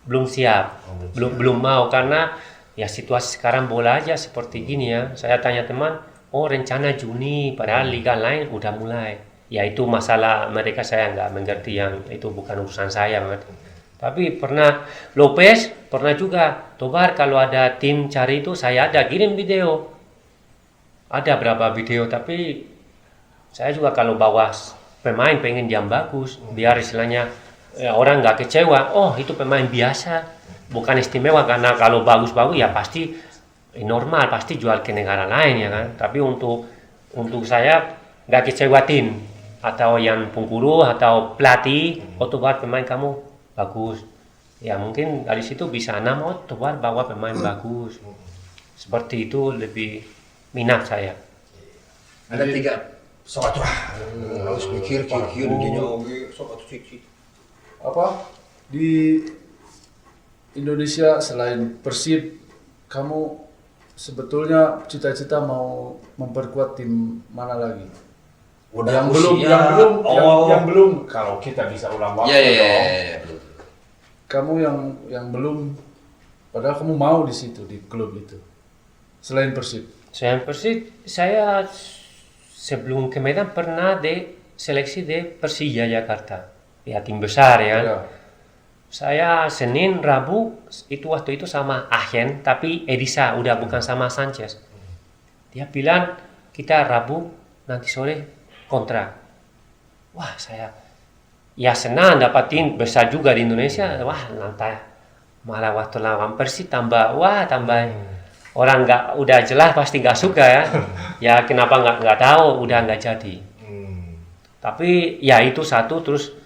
belum siap, belum mau karena ya situasi sekarang bola aja seperti gini ya. Saya tanya teman, oh rencana Juni, padahal liga lain udah mulai. Ya itu masalah mereka, saya nggak mengerti, yang itu bukan urusan saya banget. Tapi pernah Lopez, pernah juga Tobar kalau ada tim cari itu saya ada kirim video. Ada berapa video, tapi saya juga kalau bawa pemain pengen yang bagus, biar istilahnya ya, orang nggak kecewa. Oh itu pemain biasa, bukan istimewa, karena kalau bagus-bagus ya pasti normal, pasti jual ke negara lain ya kan. Tapi untuk saya nggak kecewa tim atau yang pengurus atau pelatih. Oh Tobar pemain kamu bagus, ya mungkin dari situ bisa oh Tobar bawa pemain bagus. Seperti itu lebih minat saya. Ada 3 sok atuh harus mikir dinya oge sok atuh cik. Apa di Indonesia selain Persib, kamu sebetulnya cita-cita mau memperkuat tim mana lagi? Udah yang usia. yang belum kalau kita bisa ulang waktu Iya, iya, dong. iya, betul. Kamu yang belum, padahal kamu mau di situ di klub itu. Selain Persib. Saya Persib, saya sebelum ke Medan pernah di seleksi di Persija Jakarta. Ya tim besar ya. Ya. Saya Senin, Rabu itu waktu itu sama Ahen, tapi Edisa udah bukan sama Sanchez. Dia bilang kita Rabu nanti sore kontrak. Wah saya ya senang dapatin besar juga di Indonesia. Wah nanti malah waktu lawan Persib tambah orang udah jelas pasti nggak suka ya. Ya kenapa nggak tahu udah nggak jadi. Tapi ya itu satu terus.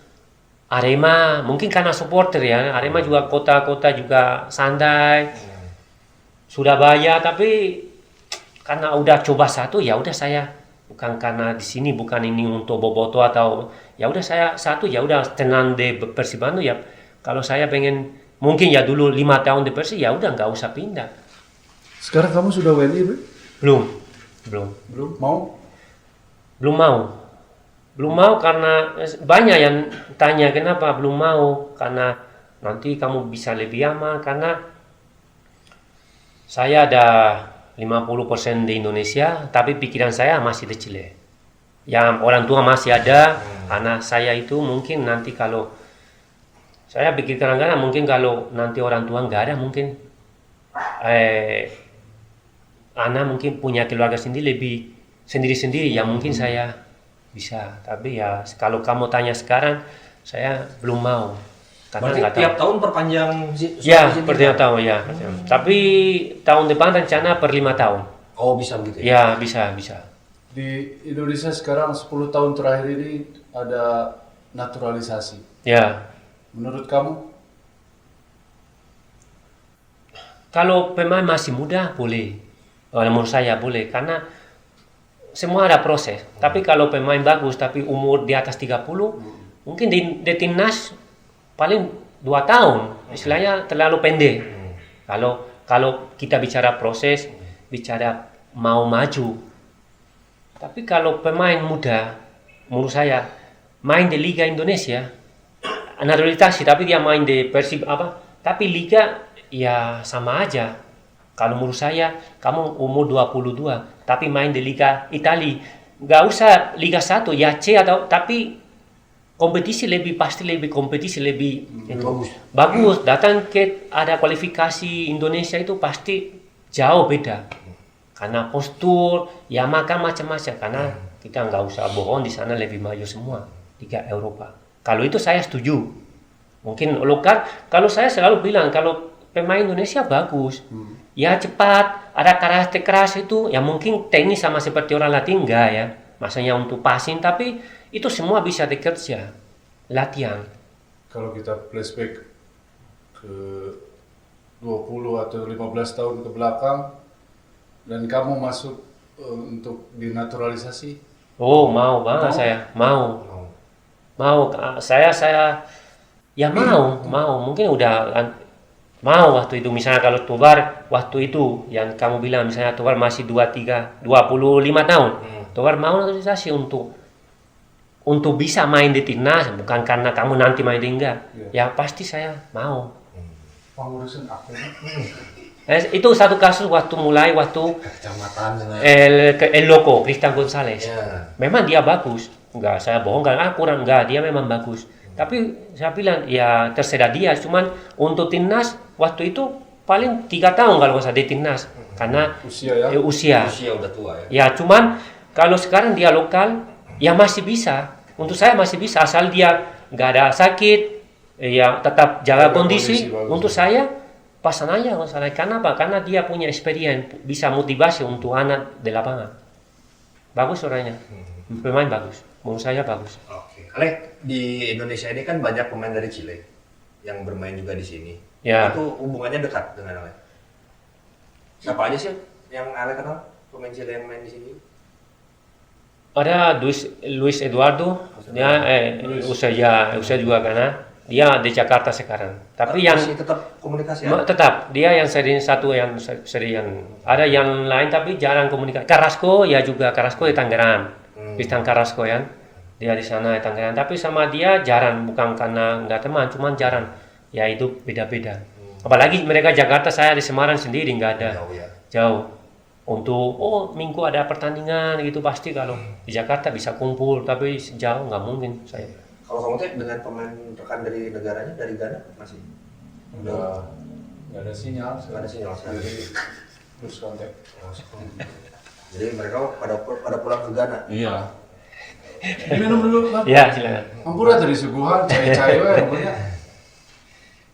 Arema mungkin karena supporter ya, Arema juga kota-kota juga santai, Surabaya, tapi karena udah coba satu ya udah saya bukan karena di sini bukan ini untuk boboto atau ya udah saya satu ya udah tenang di Persib Bandung ya. Kalau saya pengen mungkin ya dulu 5 tahun di Persib ya udah nggak usah pindah. Sekarang kamu sudah WNI, Bro? Belum Belum mau? Belum mau karena banyak yang tanya kenapa belum mau, karena nanti kamu bisa lebih aman, karena saya ada 50% di Indonesia tapi pikiran saya masih di Chile. Yang orang tua masih ada, anak saya itu mungkin nanti kalau saya pikir kadang-kadang mungkin kalau nanti orang tua nggak ada mungkin anak mungkin punya keluarga sendiri lebih sendiri-sendiri ya mungkin saya bisa, tapi ya kalau kamu tanya sekarang, saya belum mau. Karena Berarti nggak tiap tahu. tahun perpanjang Ya, per 5 tahun ya. Tapi tahun depan rencana per 5 tahun. Oh bisa begitu ya? Ya, bisa. Di Indonesia sekarang 10 tahun terakhir ini ada naturalisasi. Ya, Menurut kamu? kalau pemain masih muda boleh. Menurut saya boleh, karena semua ada proses. Tapi kalau pemain bagus tapi umur di atas 30, mungkin di timnas paling 2 tahun. Istilahnya terlalu pendek. Kalau kita bicara proses, bicara mau maju. Tapi kalau pemain muda, menurut saya main di Liga Indonesia, naturalisasi tapi dia main di Persib tapi Liga ya sama aja. Kalau menurut saya, kamu umur 22, tapi main di Liga Italia, nggak usah Liga 1, ya C tapi kompetisi lebih kompetisi lebih bagus. Datang ke ada kualifikasi Indonesia itu pasti jauh beda. Karena postur, ya makan macam-macam. Karena kita nggak usah bohong, di sana lebih maju semua Liga Eropa. Kalau itu saya setuju. Mungkin lokal, kalau saya selalu bilang kalau pemain Indonesia bagus. Ya cepat, ada karakter keras itu, ya mungkin teknis sama seperti orang Latin enggak ya. Maksudnya untuk passing, tapi itu semua bisa dikerja, latihan. Kalau kita flashback ke 20 atau 15 tahun ke belakang, dan kamu masuk untuk dinaturalisasi? Oh mau banget saya, mau. Saya ya mau, mungkin udah mau waktu itu. Misalnya kalau Tobar waktu itu yang kamu bilang, misalnya Tobar masih 25 tahun, Tobar mau naturalisasi untuk bisa main di timnas, bukan karena kamu nanti main di enggak. Ya pasti saya mau. Pengurusan apa? Itu satu kasus waktu Kecamatan dengan El Loco, Christian Gonzalez. Ya. Memang dia bagus. Enggak, saya bohong kurang enggak, dia memang bagus. Tapi saya bilang ya terserah dia, cuman untuk timnas waktu itu paling 3 tahun kalau nggak usah di timnas karena usia. Usia udah tua ya. Ya cuman kalau sekarang dia lokal ya masih bisa. Untuk saya masih bisa asal dia nggak ada sakit, ya tetap jaga kondisi. Untuk saya pasang aja masalah. Karena apa? Karena dia punya experience, bisa motivasi untuk anak di lapangan. Bagus orangnya, pemain bagus. Menurut saya bagus. Oke. Ale, di Indonesia ini kan banyak pemain dari Chile yang bermain juga di sini. Ya. Itu hubungannya dekat dengan Ale. Siapa aja sih yang Ale kenal pemain Chile yang main di sini? Ada Luis Eduardo, dia usia juga karena dia di Jakarta sekarang. Tapi yang masih tetap komunikasi ya? tetap dia yang sering satu yang sering ada yang lain tapi jarang komunikasi. Carrasco di Tangerang. Tristan Carrasco ya. Dia di sana di Tangerang. Tapi sama dia jarang, bukan karena nggak teman, cuman jarang. Ya itu beda-beda. Apalagi mereka Jakarta, saya di Semarang sendiri nggak ada. Jauh ya. Jauh. Untuk minggu ada pertandingan gitu pasti kalau di Jakarta bisa kumpul, tapi jauh nggak mungkin saya. Kalau kamu teh dengan pemain rekan dari negaranya dari Ghana masih Udah nggak ada sinyal. nggak ada sinyal sekali. Jadi terus kontak. Jadi mereka pada pulang ke Ghana. Iya. Minum dulu, Pak. Ya silakan. Ampura tadi suguhan, cair-cair we ampurnya.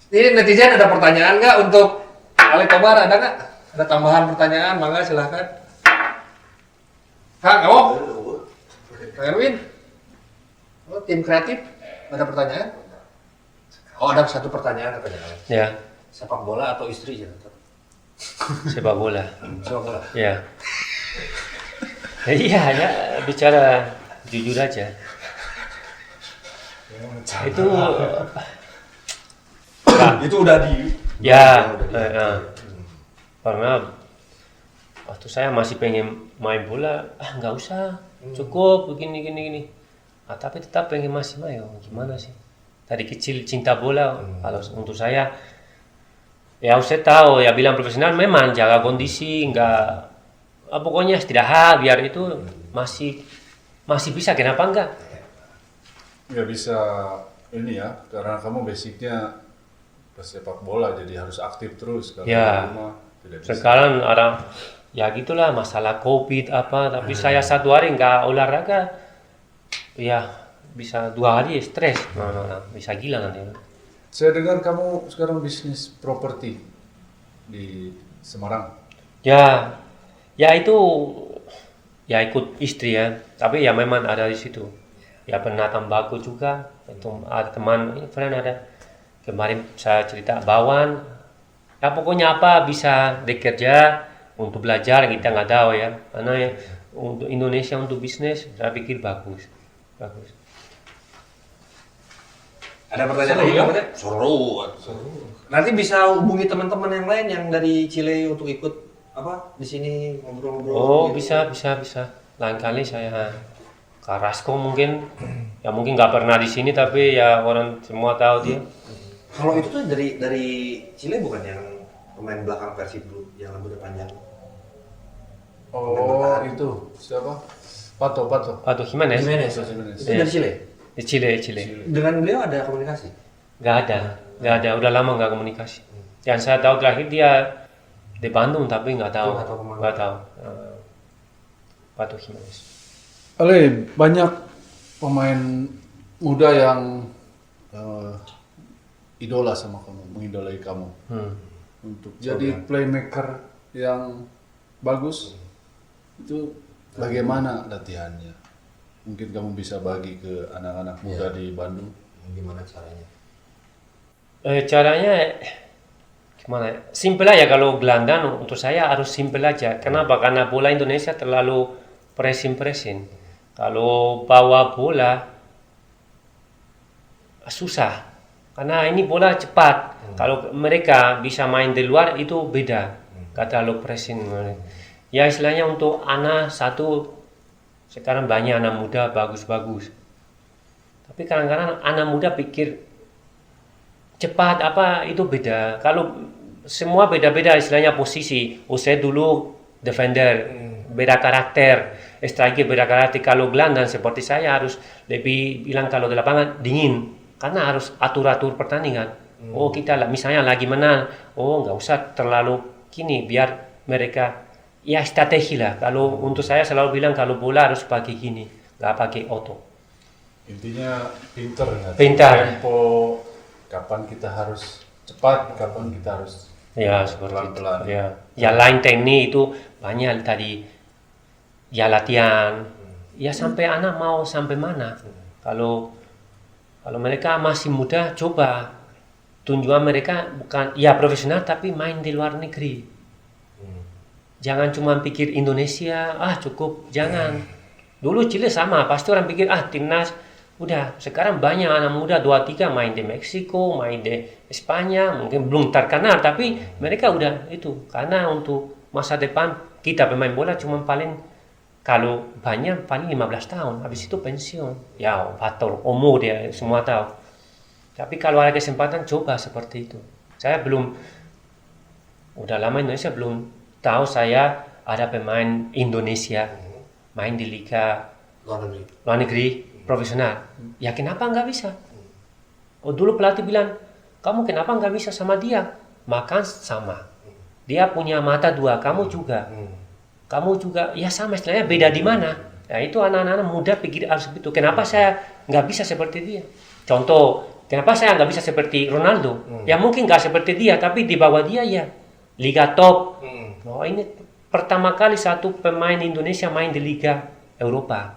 Ini netizen ada pertanyaan nggak untuk Ali Tobar, ada nggak? Ada tambahan pertanyaan, mangga silahkan. Kang, kamu? Kang Erwin? Oh, tim kreatif, ada pertanyaan? Oh, ada satu pertanyaan katanya. Ya, Sepak bola atau istri ya? sepak bola. Sepak bola. Ya. Iya ya, bicara jujur aja. Itu Itu udah di ya, karena waktu saya masih pengen main bola, nggak usah, cukup begini. Tapi tetap pengen masih main, gimana sih? Dari kecil cinta bola, kalau untuk saya, ya saya tahu ya bilang profesional memang jaga kondisi, nggak, pokoknya istirahat biar itu masih bisa, kenapa enggak? Nggak bisa ini ya, karena kamu basicnya pesepak bola, jadi harus aktif terus. Kalau Ya. di rumah tidak bisa. Sekarang orang ya gitulah masalah COVID apa, tapi saya 1 hari nggak olahraga, ya bisa 2 hari stres, nah, bisa gila nanti. Saya dengar kamu sekarang bisnis properti di Semarang. Ya itu ya ikut istri ya, tapi ya memang ada di situ. Ya pernah tambahku juga, itu ada teman, friend ada. Kemarin saya cerita Bawan, ya pokoknya apa bisa bekerja untuk belajar kita nggak tahu ya, karena ya, untuk Indonesia untuk bisnis saya pikir bagus. Ada pertanyaan lagi kamu teh? Seru. Nanti bisa hubungi teman-teman yang lain yang dari Chile untuk ikut apa di sini ngobrol-ngobrol. Oh gitu. bisa. Lain kali saya Carrasco mungkin, ya mungkin nggak pernah di sini tapi ya orang semua tahu dia. Kalau itu tuh dari Chile bukan yang pemain belakang Persib dulu yang rambutnya panjang. Oh, itu siapa? Pato. Atau Jimenez? Jimenez. Itu dari Chile. Di Chile. Dengan beliau ada komunikasi. Nggak ada. Udah lama nggak komunikasi. Yang saya tahu terakhir dia di Bandung tapi nggak tahu. Nggak tahu kemana. Nggak tahu. Pato Jimenez. Ale, banyak pemain muda yang idola sama kamu, mengidolai kamu. Untuk jadi playmaker yang bagus, itu bagaimana latihannya? Mungkin kamu bisa bagi ke anak-anak muda di Bandung. Gimana caranya? Caranya gimana? Simple aja kalau gelandang untuk saya harus simple aja. Kenapa? Karena bola Indonesia terlalu pressing. Kalau bawa bola susah. Karena ini bola cepat. Kalau mereka bisa main di luar itu beda. Kata lo pressing. Ya istilahnya untuk anak satu sekarang banyak anak muda bagus-bagus. Tapi kadang-kadang anak muda pikir cepat apa itu beda. Kalau semua beda-beda istilahnya posisi. Saya dulu defender, beda karakter, striker beda karakter. Kalau gelandang seperti saya harus lebih bilang kalau di lapangan dingin, karena harus atur-atur pertandingan. Oh kita misalnya lagi menang, oh nggak usah terlalu kini biar mereka ya strategi lah. Kalau untuk saya selalu bilang kalau bola harus pakai gini, nggak pakai otot. Intinya pinter, nggak? Pintar. Tempo, kapan kita harus cepat, kapan kita harus Ya seperti pelan-pelan. itu. Ya lain teknik itu banyak tadi. Ya latihan. Ya sampai anak mau sampai mana. Kalau mereka masih muda, coba tunjukan mereka bukan ya profesional tapi main di luar negeri. Jangan cuma pikir Indonesia, cukup, jangan. Dulu Chile sama, pasti orang pikir timnas. Udah, sekarang banyak anak muda 2-3 main di Meksiko, main di Spanyol, mungkin belum terkenal tapi mereka udah itu. Karena untuk masa depan kita pemain bola cuma paling kalau banyak paling 15 tahun, habis itu pensiun. Ya, faktor umur dia semua tahu. Tapi kalau ada kesempatan coba seperti itu. Saya belum, udah lama Indonesia belum tahu saya ada pemain Indonesia main di liga luar negeri profesional. Ya kenapa nggak bisa? Oh dulu pelatih bilang, kamu kenapa nggak bisa sama dia? Makan sama. Dia punya mata dua, kamu juga. Kamu juga, ya sama istilahnya beda di mana? Nah itu anak-anak muda pikir harus begitu. Kenapa saya nggak bisa seperti dia? Contoh, kenapa saya nggak bisa seperti Ronaldo? Ya mungkin nggak seperti dia, tapi di bawah dia ya liga top. Oh ini pertama kali satu pemain Indonesia main di liga Eropa.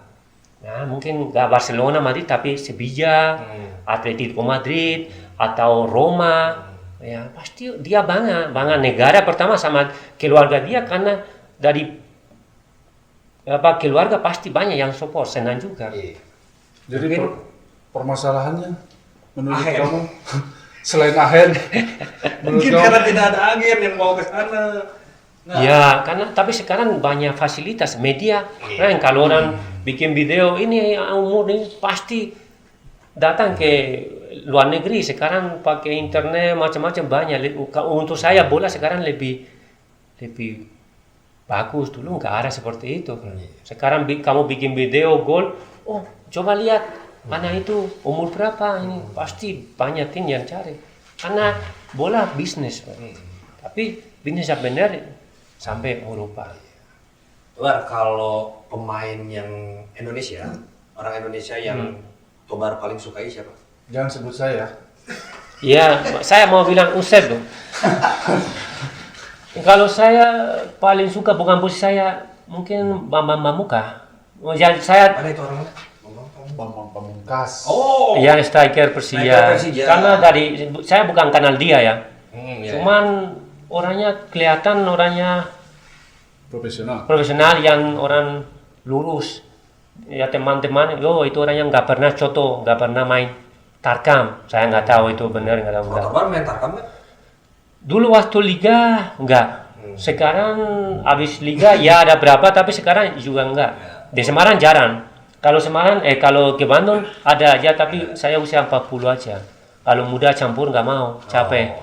Nah mungkin nggak Barcelona, Madrid, tapi Sevilla, Atletico Madrid atau Roma. Ya pasti dia bangga negara pertama sama keluarga dia karena dari keluarga pasti banyak yang support, senang juga. Jadi permasalahannya menurut kamu selain agen, menurut Mungkin kamu karena tidak ada agen yang mau ke sana. Nah, Ya, karena tapi sekarang banyak fasilitas media. Kan kalau orang bikin video ini umur ini pasti datang ke luar negeri. Sekarang pakai internet macam-macam banyak. Untuk saya bola sekarang lebih bagus. Dulu nggak ada seperti itu. Sekarang kamu bikin video gol, oh coba lihat mana itu umur berapa ini, pasti banyak tim yang cari. Karena bola bisnis, Pak. Tapi bisnis yang benar sampai Eropa. Tobar, kalau pemain yang Indonesia, orang Indonesia yang Tobar paling sukai siapa? jangan sebut saya. Ya, saya mau bilang Usep dong. Kalau saya paling suka bukan posisi saya, mungkin Bambang Pamuka. Ya, saya Mana itu orangnya? Bambang Pamungkas. Oh, yang striker Striker Persija. Persija. Karena saya bukan kenal dia ya. iya. Cuman orangnya kelihatan orangnya Profesional. yang orang lurus. Ya teman-teman, itu orang yang nggak pernah coto, nggak pernah main tarkam. Saya nggak tahu itu benar nggak tahu. Kalau Tobar main tarkam nggak? Dulu waktu liga enggak. Sekarang habis liga ya ada berapa, tapi sekarang juga enggak. Di Semarang jarang. Kalau Semarang kalau ke Bandung ada aja, tapi saya usia 40 aja. Kalau muda campur nggak mau, capek.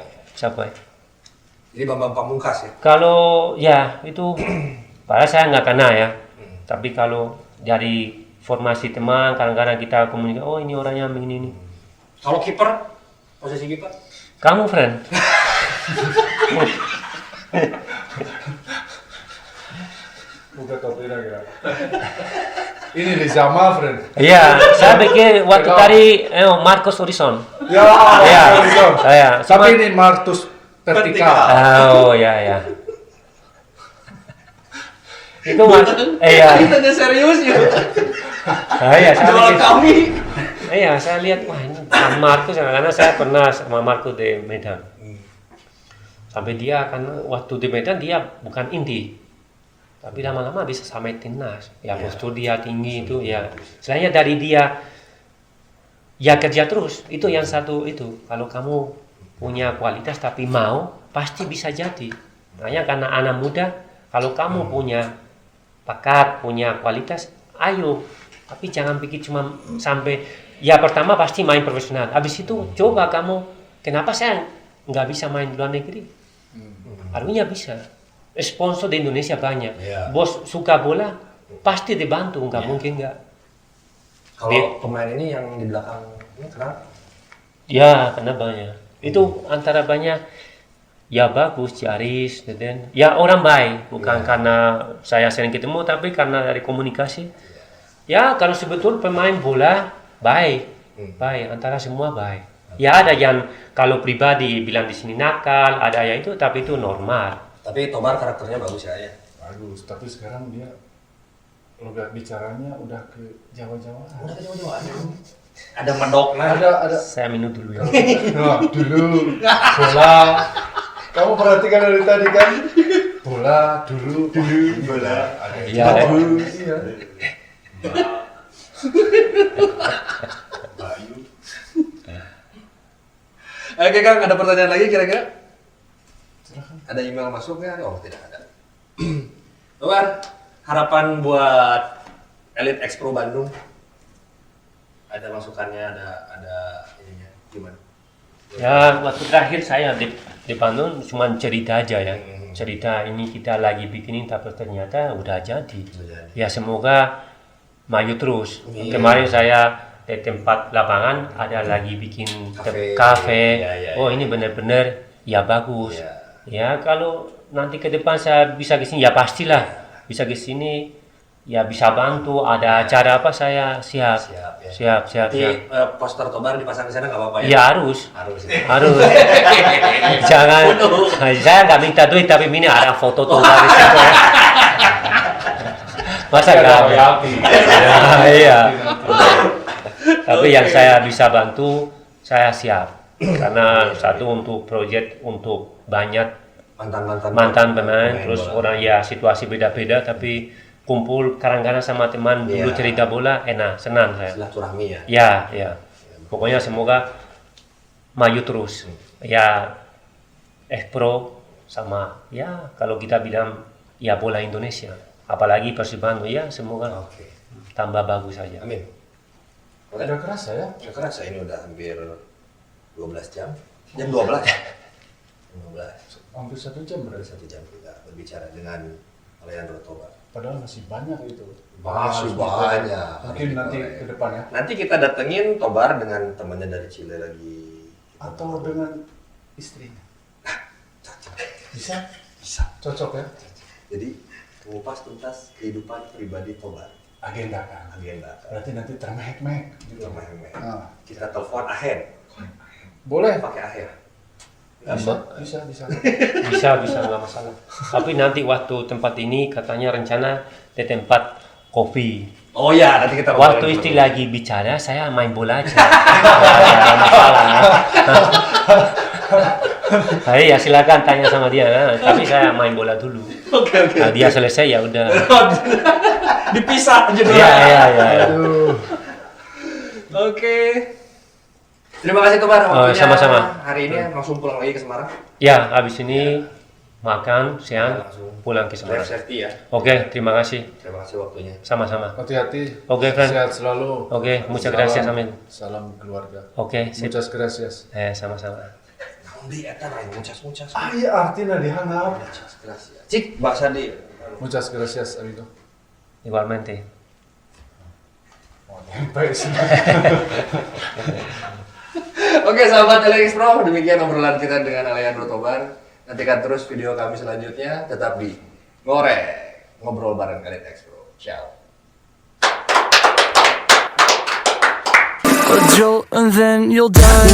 Jadi Bambang Pamungkas ya? Kalau ya itu padahal saya nggak kena ya. Tapi kalau dari formasi teman kadang-kadang kita komunikasi, oh ini orangnya begini ini. Kalau kiper, posisi kiper? Kamu friend. Buka topi lagi. Ini Lizama, friend. Iya, saya pikir waktu tadi Marcos Horizon. Ya, Iya, Horizon. saya. Tapi ini Martus vertikal. Oh ya. Itu iya. Tanya serius ya? Iya, saya Jual pikir- kami. Iya, saya lihat wah ini sama Marcos karena saya pernah sama Marcos di Medan. Sampai dia karena waktu di Medan dia bukan inti. Tapi lama-lama bisa sampai timnas. Ya postur dia tinggi itu ya. Selainnya dari dia ya kerja terus. Itu yang satu itu. Kalau kamu punya kualitas tapi mau pasti bisa jadi. Makanya karena anak muda kalau kamu punya bakat, punya kualitas, ayo. Tapi jangan pikir cuma sampai ya pertama pasti main profesional. Habis itu coba kamu kenapa saya nggak bisa main di luar negeri? Harusnya bisa. Sponsor di Indonesia banyak. Iya. Bos suka bola pasti dibantu, nggak mungkin nggak. Kalau pemain ini yang di belakang ini kenapa? Ya karena banyak. Itu antara banyak ya bagus, Jaris, dan ya orang baik. Bukan karena saya sering ketemu, tapi karena dari komunikasi. Ya kalau sebetul pemain bola baik, baik antara semua baik. Ya ada yang kalau pribadi bilang di sini nakal, ada ya itu, tapi itu normal. Tapi Tobar karakternya bagus ya. Bagus, tapi sekarang dia logat bicaranya udah ke Jawa-Jawa. Udah ke Jawa-Jawa. Ada medoknya. Ada. Saya minum dulu ya. Nah, dulu bola. Kamu perhatikan dari tadi kan? Bola dulu bola. Ada Iya. dulu. Iya. Oke Kang, ada pertanyaan lagi kira-kira? Ada email masuk nggak? Oh tidak ada. Tobar, harapan buat Elite Expro Bandung? Ada masukannya, ada ininya gimana? Ya, waktu terakhir saya di Bandung cuma cerita aja ya. Cerita ini kita lagi bikinin tapi ternyata udah jadi. Ya semoga maju terus. Kemarin saya di tempat lapangan ada lagi bikin kafe. Oh ini benar-benar ya bagus. Ya kalau nanti ke depan saya bisa ke sini ya pastilah bisa ke sini ya bisa bantu ada acara apa saya siap. Nanti poster Tobar dipasang di sana nggak apa-apa ya? Ya harus. Ya. Harus. Jangan saya nggak minta duit tapi ini ada foto Tobar di situ. Masa nggak ya, iya. Tapi yang saya bisa bantu, saya siap. Karena satu untuk proyek untuk banyak mantan pemain, terus orang ya situasi beda-beda, tapi kumpul kadang-kadang sama teman dulu cerita bola, enak, senang saya. Silaturahmi ya? Ya. Pokoknya semoga maju terus. Ya, Pro sama ya kalau kita bilang ya bola Indonesia. Apalagi Persib Bandung ya semoga tambah bagus saja. Amin. Udah kerasa ya? Udah kerasa ini udah hampir 12 jam. Jam 12 ya? 12. Hampir 1 jam berarti. 1 jam kita berbicara dengan Leandro Tobar. Padahal masih banyak itu. Masih banyak. Mungkin nanti ke depan ya. Nanti kita datengin Tobar dengan temannya dari Chile lagi. Atau dengan istrinya. Bisa? Bisa. Cocok ya? Jadi mengupas tuntas kehidupan pribadi Tobar. Agenda kan. Berarti nanti termehek-mehek. Gitu. Termehek-mehek. Nah. Kita telepon Ahen. Boleh. Pakai Ahen. Bisa. Bisa nggak masalah. Tapi nanti waktu tempat ini katanya rencana di tempat kopi. Oh ya, nanti kita Waktu istri lagi bicara, saya main bola aja. Nggak ada masalah. Ya silakan tanya sama dia. Tapi saya main bola dulu. Oke. Nah, dia selesai ya udah. Dipisah aja dulu. Iya. Aduh. Oke. Terima kasih Tobar waktunya. Sama-sama. Hari ini langsung pulang lagi ke Semarang. Ya, habis ini makan siang, Langsung pulang ke Drive Semarang. safety ya. Oke, terima kasih. Terima kasih waktunya. Sama-sama. Hati-hati. Oke, friend. Sehat selalu. Oke, muchas gracias, amin. Salam keluarga. Oke, sip. Muchas gracias. Sama-sama. Di eta lain muncas. Iya artinya dihanap. Muchas gracias. Cik, bahasa di. Muchas gracias, amigo. Igualmente. Sampai sini. Oke, sahabat Elite Expro, demikian obrolan kita dengan Leandro Tobar. Nantikan terus video kami selanjutnya, tetap di Ngorek, ngobrol bareng Elite Expro. Ciao. A jolt and then you'll die.